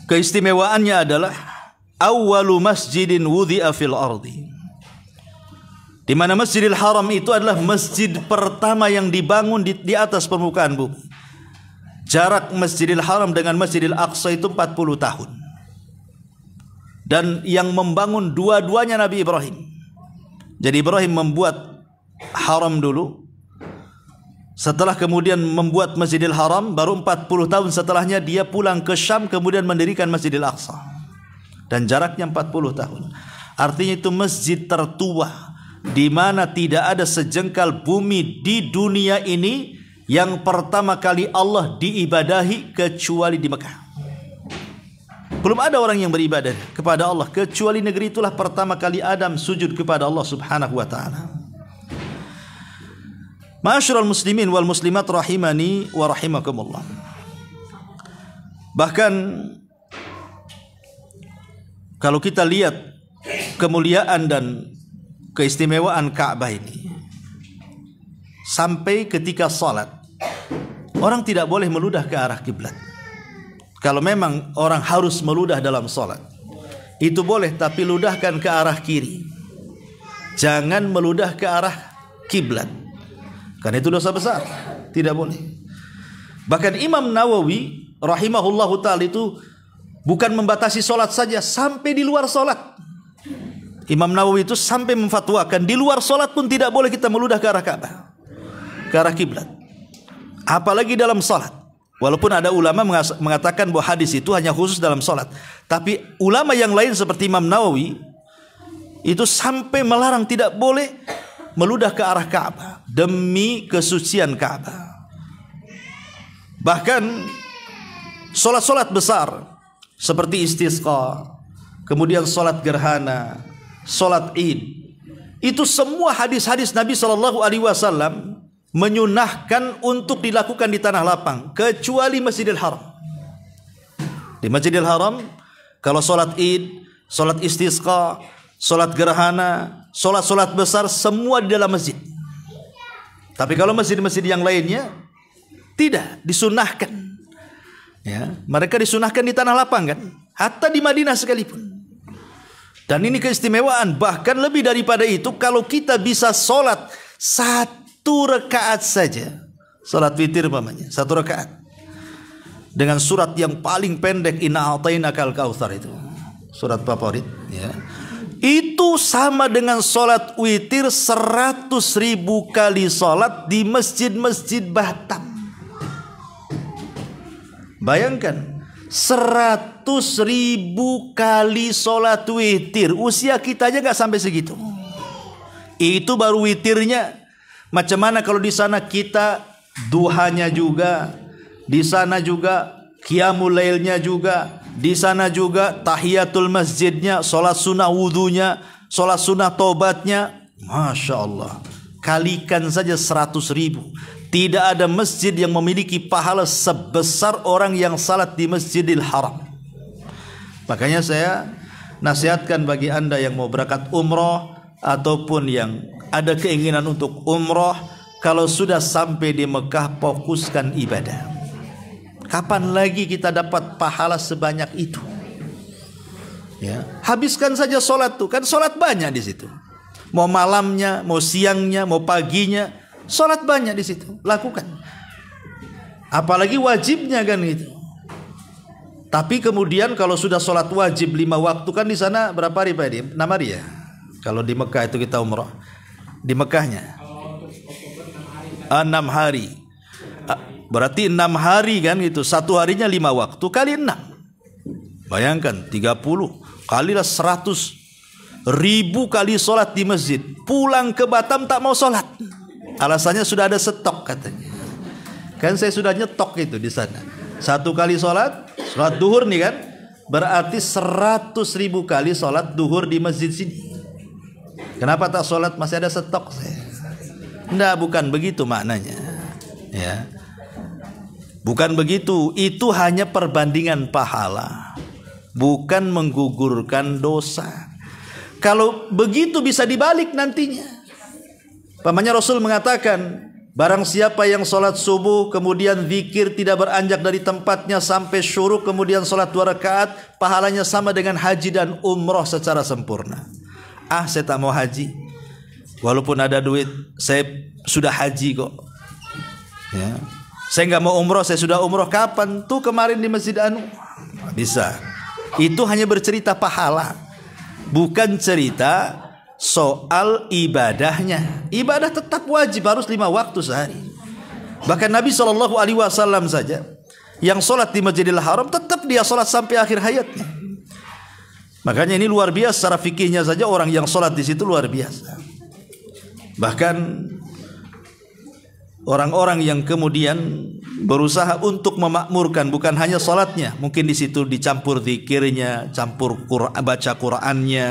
keistimewaannya adalah awwalu masjidin wudhi'a fil ardi. Di mana Masjidil Haram itu adalah masjid pertama yang dibangun di atas permukaan bumi. Jarak Masjidil Haram dengan Masjidil Aqsa itu 40 tahun. Dan yang membangun dua-duanya Nabi Ibrahim. Jadi Ibrahim membuat haram dulu, setelah kemudian membuat Masjidil Haram, baru 40 tahun setelahnya dia pulang ke Syam kemudian mendirikan Masjidil Aqsa. Dan jaraknya 40 tahun. Artinya itu masjid tertua di mana tidak ada sejengkal bumi di dunia ini yang pertama kali Allah diibadahi kecuali di Mekah. Belum ada orang yang beribadah kepada Allah kecuali negeri itulah pertama kali Adam sujud kepada Allah Subhanahu wa taala. Ma'asyiral muslimin wal muslimat rahimani wa rahimakumullah. Bahkan kalau kita lihat kemuliaan dan keistimewaan Ka'bah ini, sampai ketika salat orang tidak boleh meludah ke arah kiblat. Kalau memang orang harus meludah dalam salat, itu boleh, tapi ludahkan ke arah kiri. Jangan meludah ke arah kiblat. Karena itu dosa besar, tidak boleh. Bahkan Imam Nawawi rahimahullahu ta'ala itu bukan membatasi salat saja, sampai di luar salat. Imam Nawawi itu sampai memfatwakan di luar salat pun tidak boleh kita meludah ke arah Ka'bah, ke arah kiblat. Apalagi dalam salat. Walaupun ada ulama mengatakan bahwa hadis itu hanya khusus dalam salat, tapi ulama yang lain seperti Imam Nawawi itu sampai melarang tidak boleh meludah ke arah Ka'bah demi kesucian Ka'bah. Bahkan Solat-solat besar seperti istisqa, kemudian solat gerhana, solat id, itu semua hadis-hadis Nabi SAW menyunahkan untuk dilakukan di tanah lapang, kecuali Masjidil Haram. Di Masjidil Haram, kalau solat id, solat istisqa, solat gerhana, solat-solat besar, semua di dalam masjid. Tapi kalau masjid-masjid yang lainnya, tidak disunahkan. Ya, mereka disunahkan di tanah lapang kan, hatta di Madinah sekalipun. Dan ini keistimewaan. Bahkan lebih daripada itu, kalau kita bisa solat 1 rakaat saja, solat witir umpamanya 1 rakaat dengan surat yang paling pendek, Inna a'tainakal kautsar, itu surat favorit ya, itu sama dengan solat witir 100.000 kali solat di masjid-masjid Batam. Bayangkan 100.000 kali solat witir. Usia kita aja gak sampai segitu. Itu baru witirnya. Macam mana kalau di sana kita duhanya juga, di sana juga qiyamul lailnya juga, di sana juga tahiyatul masjidnya, solat sunnah wudunya, solat sunnah tobatnya. Masya Allah, kalikan saja 100.000. Tidak ada masjid yang memiliki pahala sebesar orang yang salat di Masjidil Haram. Makanya saya nasihatkan bagi anda yang mau berangkat umroh ataupun yang ada keinginan untuk umroh, kalau sudah sampai di Mekah, fokuskan ibadah. Kapan lagi kita dapat pahala sebanyak itu? Ya, habiskan saja solat tuh, kan solat banyak di situ. Mau malamnya, mau siangnya, mau paginya, solat banyak di situ, lakukan. Apalagi wajibnya kan itu. Tapi kemudian kalau sudah solat wajib 5 waktu, kan di sana berapa hari Pak Edi? 6 hari ya. Kalau di Mekah itu kita umrah, di Mekahnya 6 hari. Berarti 6 hari kan gitu. 1 harinya 5 waktu kali 6. Bayangkan 30 kalilah 100.000 kali solat di masjid. Pulang ke Batam tak mau solat. Alasannya sudah ada stok katanya. Kan saya sudah nyetok itu di sana. 1 kali solat duhur nih kan, berarti 100.000 kali solat duhur di masjid sini. Kenapa tak solat? Masih ada stok saya. Enggak, bukan begitu maknanya. Ya, bukan begitu. Itu hanya perbandingan pahala, bukan menggugurkan dosa. Kalau begitu bisa dibalik nantinya. Pamannya Rasul mengatakan, barang siapa yang solat subuh kemudian zikir tidak beranjak dari tempatnya sampai syuruk, kemudian solat 2 rakaat, pahalanya sama dengan haji dan umroh secara sempurna. Ah, saya tak mau haji, walaupun ada duit, saya sudah haji kok. Ya, saya nggak mau umroh, saya sudah umroh. Kapan? Tuh kemarin di Masjid Anu. Bisa. Itu hanya bercerita pahala, bukan cerita soal ibadahnya. Ibadah tetap wajib, harus 5 waktu sehari. Bahkan Nabi SAW saja yang solat di Masjidil Haram, tetap dia solat sampai akhir hayatnya. Makanya ini luar biasa, secara fikihnya saja orang yang solat di situ luar biasa. Bahkan orang-orang yang kemudian berusaha untuk memakmurkan, bukan hanya solatnya, mungkin di situ dicampur zikirnya, campur baca Qur'annya,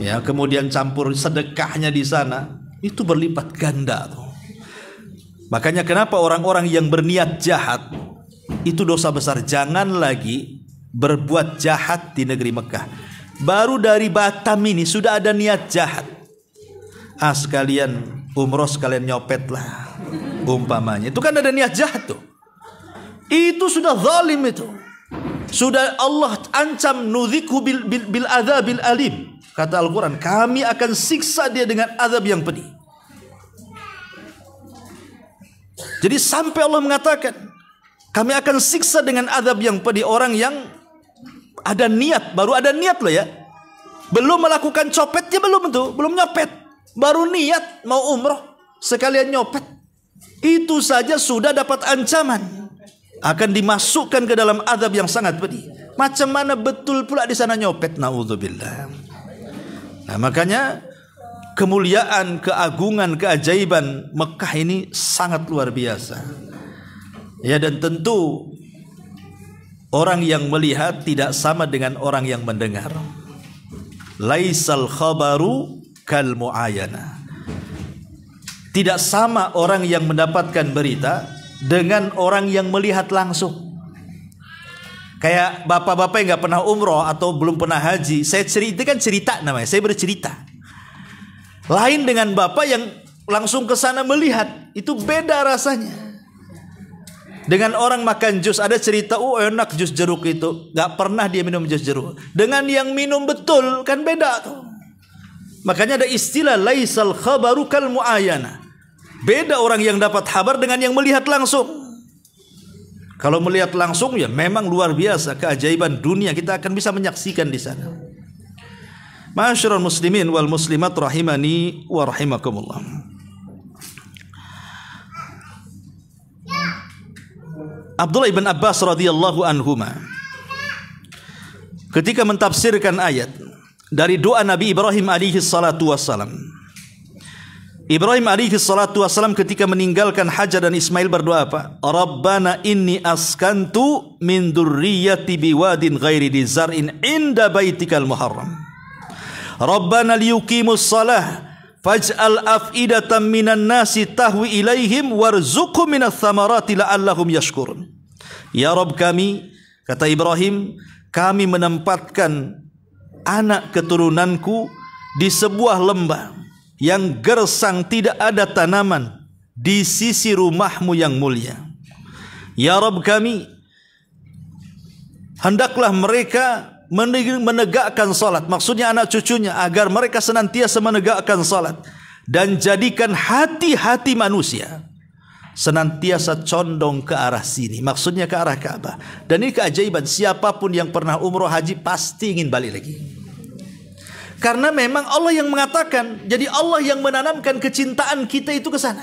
ya, kemudian campur sedekahnya di sana, itu berlipat ganda tuh. Makanya kenapa orang-orang yang berniat jahat itu dosa besar. Jangan lagi berbuat jahat di negeri Mekah. Baru dari Batam ini sudah ada niat jahat. Ah, sekalian umroh, sekalian nyopet lah umpamanya. Itu kan ada niat jahat tuh. Itu sudah zalim itu. Sudah Allah ancam, nudzikhu bil adzabil alim. Kata Al-Quran, kami akan siksa dia dengan azab yang pedih. Jadi sampai Allah mengatakan, kami akan siksa dengan azab yang pedih orang yang ada niat, baru ada niat loh ya. Belum melakukan copetnya, belum tuh, belum nyopet. Baru niat mau umroh, sekalian nyopet. Itu saja sudah dapat ancaman, akan dimasukkan ke dalam azab yang sangat pedih. Macam mana betul pula di sana nyopet, naudzubillah. Nah, makanya kemuliaan, keagungan, keajaiban Mekah ini sangat luar biasa. Ya, dan tentu orang yang melihat tidak sama dengan orang yang mendengar. Laisal khabaru kal muayana. Tidak sama orang yang mendapatkan berita dengan orang yang melihat langsung. Kayak bapak-bapak yang nggak pernah umroh atau belum pernah haji, saya cerita, itu kan cerita namanya, saya bercerita. Lain dengan bapak yang langsung ke sana melihat, itu beda rasanya. Dengan orang makan jus, ada cerita, oh enak jus jeruk itu, nggak pernah dia minum jus jeruk. Dengan yang minum betul kan beda tuh. Makanya ada istilah laisal khabaru kal muayana. Beda orang yang dapat kabar dengan yang melihat langsung. Kalau melihat langsung ya memang luar biasa keajaiban dunia, kita akan bisa menyaksikan di sana. Ma'asyiral muslimin wal muslimat rahimani wa rahimakumullah. Abdullah ibn Abbas radhiyallahu anhuma ketika mentafsirkan ayat dari doa Nabi Ibrahim alaihi salatu wassalam. Ibrahim alaihi salatu wassalam ketika meninggalkan Hajar dan Ismail berdoa apa? Rabbana inni askantu min dzurriyyati biwadin ghairi dzar'in inda baitikal muharram. Rabbana liyuqimus shalah faj'al af'idatan minan nasi tahwi ilaihim warzuqhum minats thamarati la'allahum yashkurun. Ya Rabb kami, kata Ibrahim, kami menempatkan anak keturunanku di sebuah lembah yang gersang tidak ada tanaman di sisi rumahmu yang mulia. Ya Rabb kami, hendaklah mereka menegakkan salat, maksudnya anak cucunya, agar mereka senantiasa menegakkan salat, dan jadikan hati-hati manusia senantiasa condong ke arah sini, maksudnya ke arah Ka'bah. Dan ini keajaiban, siapapun yang pernah umroh haji pasti ingin balik lagi. Karena memang Allah yang mengatakan, jadi Allah yang menanamkan kecintaan kita itu ke sana.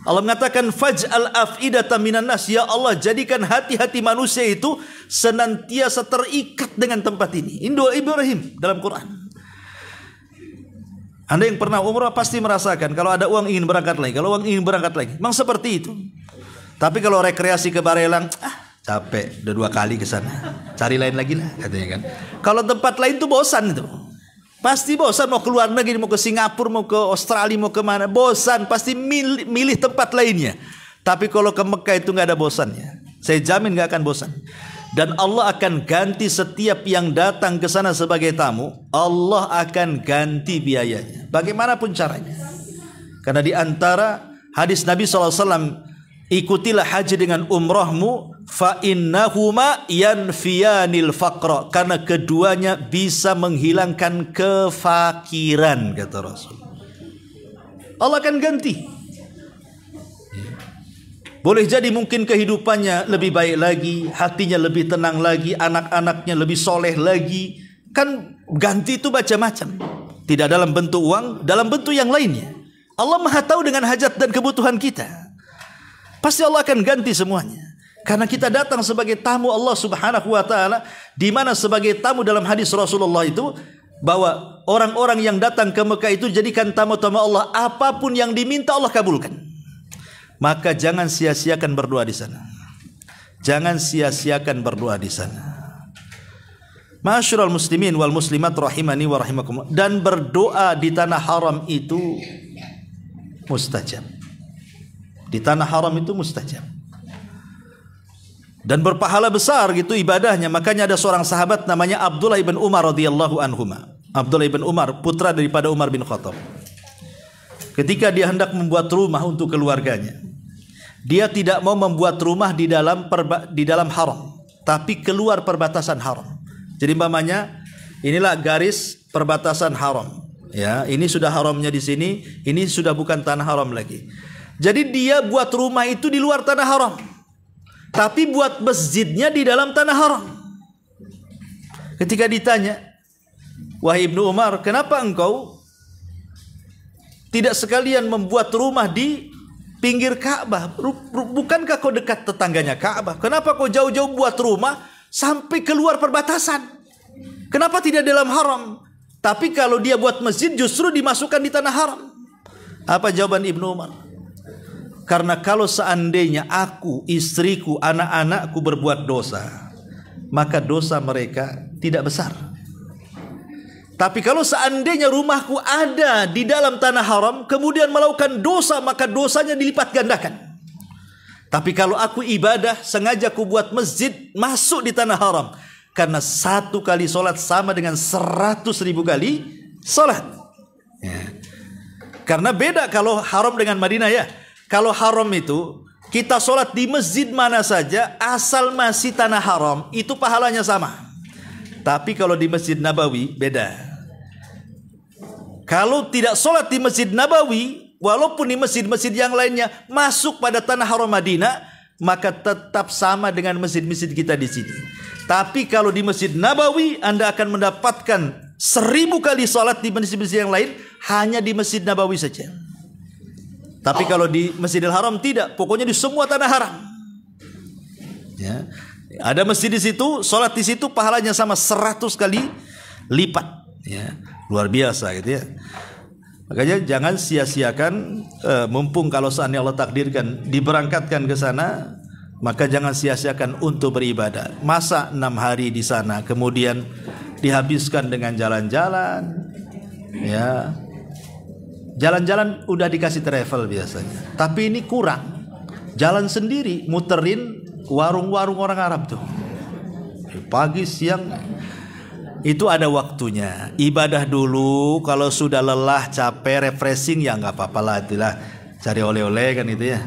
Allah mengatakan faj'al af'idatan minan nas, ya Allah jadikan hati-hati manusia itu senantiasa terikat dengan tempat ini. Ini doa Ibrahim dalam Quran. Anda yang pernah umrah pasti merasakan kalau ada uang ingin berangkat lagi, kalau uang ingin berangkat lagi. Memang seperti itu. Tapi kalau rekreasi ke Barelang, capek, udah 2 kali ke sana. Cari lain lagi lah katanya kan. Kalau tempat lain tuh bosan itu. Pasti bosan, mau ke luar negeri, mau ke Singapura, mau ke Australia, mau ke mana, bosan, pasti milih tempat lainnya. Tapi kalau ke Mekah itu nggak ada bosannya. Saya jamin nggak akan bosan. Dan Allah akan ganti setiap yang datang ke sana sebagai tamu, Allah akan ganti biayanya. Bagaimanapun caranya. Karena di antara hadis Nabi SAW, ikutilah haji dengan umrahmu, fa innahuma yanfiyanil faqra, karena keduanya bisa menghilangkan kefakiran, kata Rasul. Allah akan ganti. Boleh jadi mungkin kehidupannya lebih baik lagi, hatinya lebih tenang lagi, anak-anaknya lebih soleh lagi. Kan ganti itu macam-macam. Tidak dalam bentuk uang, dalam bentuk yang lainnya. Allah Maha tahu dengan hajat dan kebutuhan kita. Pasti Allah akan ganti semuanya. Karena kita datang sebagai tamu Allah Subhanahu wa taala, di mana sebagai tamu dalam hadis Rasulullah itu bahwa orang-orang yang datang ke Mekah itu jadikan tamu-tamu Allah, apapun yang diminta Allah kabulkan. Maka jangan sia-siakan berdoa di sana. Jangan sia-siakan berdoa di sana. Ma'asyiral muslimin wal muslimat rahimani wa rahimakumullah. Dan berdoa di tanah haram itu mustajab. Di tanah haram itu mustajab. Dan berpahala besar gitu ibadahnya. Makanya ada seorang sahabat namanya Abdullah ibn Umar radhiyallahu anhuma. Abdullah ibn Umar, putra daripada Umar bin Khattab. Ketika dia hendak membuat rumah untuk keluarganya, dia tidak mau membuat rumah di dalam haram, tapi keluar perbatasan haram. Jadi umpamanya inilah garis perbatasan haram. Ya, ini sudah haramnya di sini, ini sudah bukan tanah haram lagi. Jadi dia buat rumah itu di luar tanah haram, tapi buat masjidnya di dalam tanah haram. Ketika ditanya, wahai Ibnu Umar, kenapa engkau tidak sekalian membuat rumah di pinggir Ka'bah? Bukankah kau dekat tetangganya Ka'bah? Kenapa kau jauh-jauh buat rumah sampai keluar perbatasan? Kenapa tidak dalam haram? Tapi kalau dia buat masjid justru dimasukkan di tanah haram. Apa jawaban Ibnu Umar? Karena kalau seandainya aku, istriku, anak-anakku berbuat dosa, maka dosa mereka tidak besar. Tapi kalau seandainya rumahku ada di dalam tanah haram, kemudian melakukan dosa, maka dosanya dilipat gandakan. Tapi kalau aku ibadah, sengaja aku buat masjid masuk di tanah haram, karena 1 kali solat sama dengan 100.000 kali solat. Ya. Karena beda kalau haram dengan Madinah ya. Kalau haram itu kita solat di masjid mana saja, asal masih tanah haram, itu pahalanya sama. Tapi kalau di Masjid Nabawi beda. Kalau tidak solat di Masjid Nabawi, walaupun di masjid-masjid yang lainnya masuk pada tanah haram Madinah, maka tetap sama dengan masjid-masjid kita di sini. Tapi kalau di Masjid Nabawi, Anda akan mendapatkan 1000 kali salat di masjid-masjid yang lain, hanya di Masjid Nabawi saja. Tapi kalau di Masjidil Haram tidak, pokoknya di semua tanah haram. Ya. Ada masjid di situ, salat di situ pahalanya sama 100 kali lipat. Ya. Luar biasa gitu ya. Makanya jangan sia-siakan, mumpung kalau seandainya Allah takdirkan diberangkatkan ke sana, maka jangan sia-siakan untuk beribadah. Masa 6 hari di sana, kemudian dihabiskan dengan jalan-jalan, ya. Jalan-jalan udah dikasih travel biasanya, tapi ini kurang. Jalan sendiri, muterin warung-warung orang Arab tuh, pagi siang. Itu ada waktunya. Ibadah dulu, kalau sudah lelah, capek, refreshing ya nggak apa-apa lah, itulah cari oleh-oleh kan itu ya.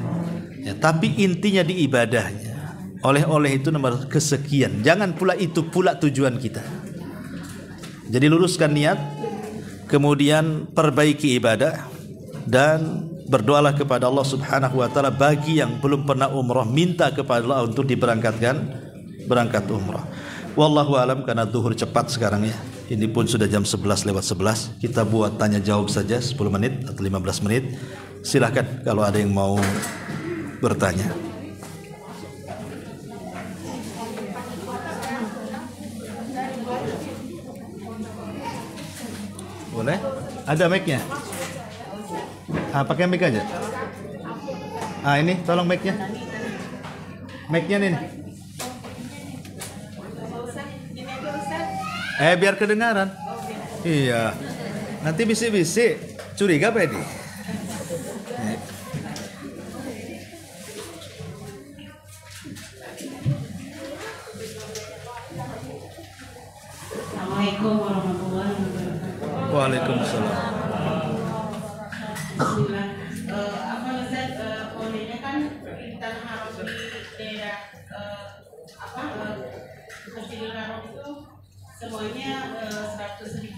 Ya, tapi intinya di ibadahnya. Oleh-oleh itu nomor kesekian. Jangan pula itu pula tujuan kita. Jadi luruskan niat, kemudian perbaiki ibadah, dan berdoalah kepada Allah Subhanahu wa taala. Bagi yang belum pernah umrah, minta kepada Allah untuk berangkat umrah. Wallahu alam, karena zuhur cepat sekarang ya. Ini pun sudah jam 11:11. Kita buat tanya jawab saja 10 menit atau 15 menit. Silahkan kalau ada yang mau bertanya. Boleh? Ada mic-nya? Pakai mic aja. Ini tolong mic-nya. Mic-nya nih. Biar kedengaran. Iya. Nanti bisik-bisik. Curiga apa ini? Assalamualaikum warahmatullahi wabarakatuh. Waalaikumsalam. Bismillah. Apa Ustaz, bolehnya kan di tanah haram di daerah Masjidil Haram itu semuanya 100.000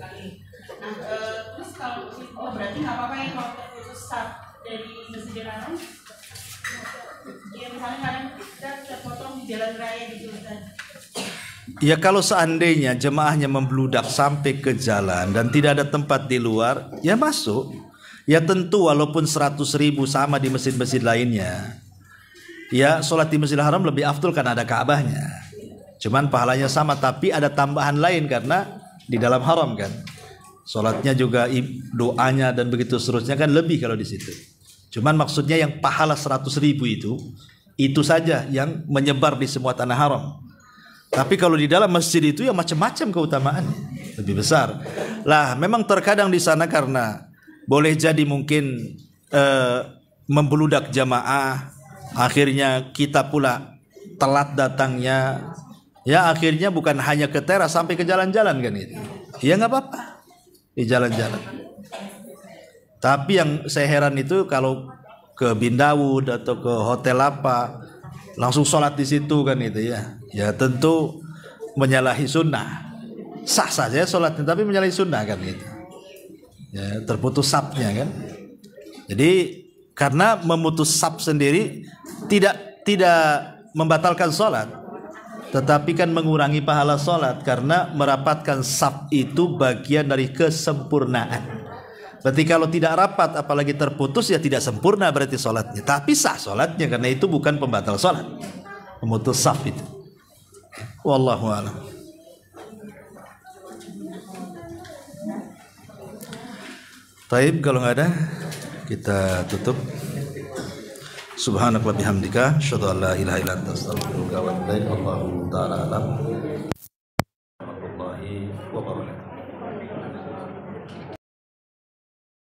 kali. Nah, terus kalau itu berarti nggak apa-apa ya kalau terputus saf dari Masjidil Haram? Ya misalnya kadang kita terpotong di jalan raya gitu Ustaz. Ya kalau seandainya jemaahnya membludak sampai ke jalan dan tidak ada tempat di luar, ya masuk. Ya tentu walaupun 100.000 sama di masjid-masjid lainnya, ya sholat di Masjidil Haram lebih afdol karena ada Ka'bahnya. Cuman pahalanya sama, tapi ada tambahan lain karena di dalam haram kan. Sholatnya juga, doanya dan begitu seterusnya kan lebih kalau di situ. Cuman maksudnya yang pahala 100.000 itu saja yang menyebar di semua tanah haram. Tapi kalau di dalam masjid itu ya macam-macam keutamaannya, lebih besar. Lah memang terkadang di sana karena boleh jadi mungkin membludak jamaah, akhirnya kita pula telat datangnya. Ya akhirnya bukan hanya ke teras, sampai ke jalan-jalan kan itu. Ya nggak apa-apa di jalan-jalan. Tapi yang saya heran itu kalau ke Bin Dawud atau ke hotel apa, langsung sholat di situ kan itu ya. Ya tentu menyalahi sunnah. Sah saja sholatnya, tapi menyalahi sunnah kan itu. Ya, terputus safnya kan. Jadi karena memutus saf sendiri tidak membatalkan sholat, tetapi kan mengurangi pahala sholat, karena merapatkan saf itu bagian dari kesempurnaan. Berarti kalau tidak rapat apalagi terputus ya tidak sempurna berarti sholatnya. Tapi sah sholatnya karena itu bukan pembatal sholat, memutus saf itu. Wallahu a'lam. Taib, kalau nggak ada kita tutup. Subhanaka wa bihamdika asyhadu an la ilaha illa anta astaghfiruka wa atubu ilaik. Wallahu taala alam.